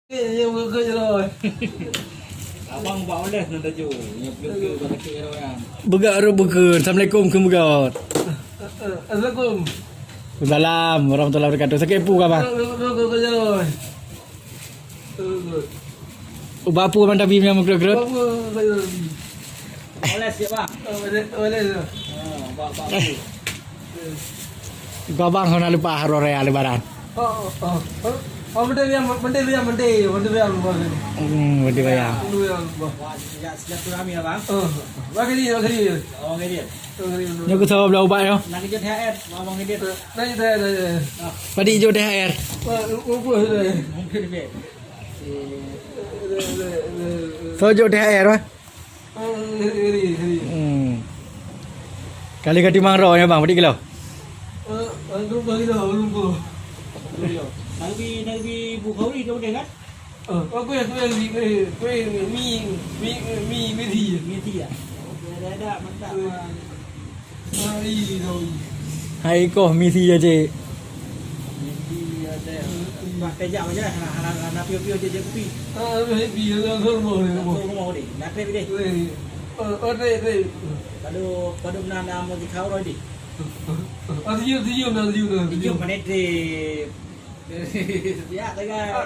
Iya, buka je rồi. Abang bawa oleh nak tajuk. Yang peluk pada kira orang. Begat buka. Assalamualaikum ke begat. Assalamualaikum. Waalaikumsalam warahmatullahi wabarakatuh. Sakit pu ke bang? Buka je rồi. Ubah apa bang tapi yang gerak-gerak? Buka je rồi. Oleh siap bang. Boleh. Bawa. Kau bang kau nak lupa hari raya lebaran. Menteri yang Budi bayang. Silaturahmi ya bang. Bagi dia. Orang dia. Nyo ke sawa belau ubat yo. Nak kerja THR, abang dia. Nanya saya. Padi jo THR. Buka je. Mungkin dia. So jo THR wah. Hari. Kali kati mangro ya bang, padi kilo. Lupa kita, lupa. Nagbi bukaw ni daw dengan. Aku yang mi thi. Miti ya. Ada mantap. Mari rồi. Hai ko misi aje. Miti ada. Mak kerja aja nak piu-piu je kopi. Bi là không mồi. Mau đi. Nak trip đi. Đây. Kalau nak mau dikau rồi đi. Diam. Jom mana trip. Ya, tengah.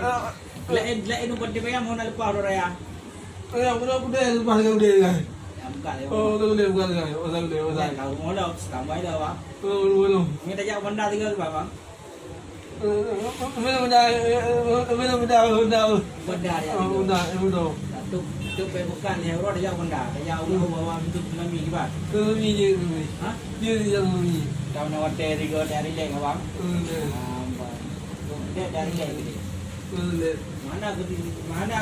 Lain buat dia bayam nak lepas orang raya. Aku dah lepas kau dia kan. Buka dia. Kau dia bukan kan. Orang. Kau mau dah, kamu ada apa? Belum. Kita jauh benda tiga tu bang. Benda. Benda dia. Benda. Tu bukan dia orang dia jauh benda. Dia jauh bawa untuk nami kita. Kami je. Ha? Dia yang kami. Kau nak dari leng bang. Dia dari leng ni. Mana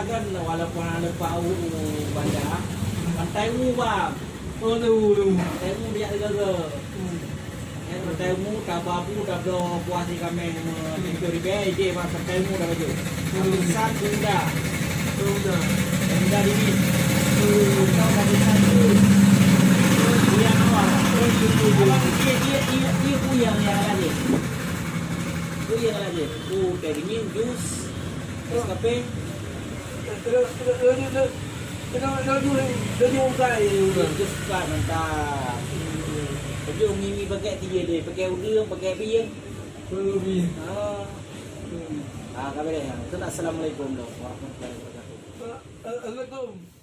kan walaupun ada pau bandar, pantai bang. Pantai dia juga. Pantai tak babu tak do puas kami untuk ribai je bang pantai dah baju. Besar sudah. Sudah ini. Kau dah satu. Yang awal. Dia puyang yang lagi. Puyang lagi. Dari ni jus. Kafe. Dia bukan. Jus kan mantap. Baju mimi pakai tiga dia, pakai udang, pakai biang. Kabar dia. Assalamualaikum warahmatullahi wabarakatuh. Assalamualaikum.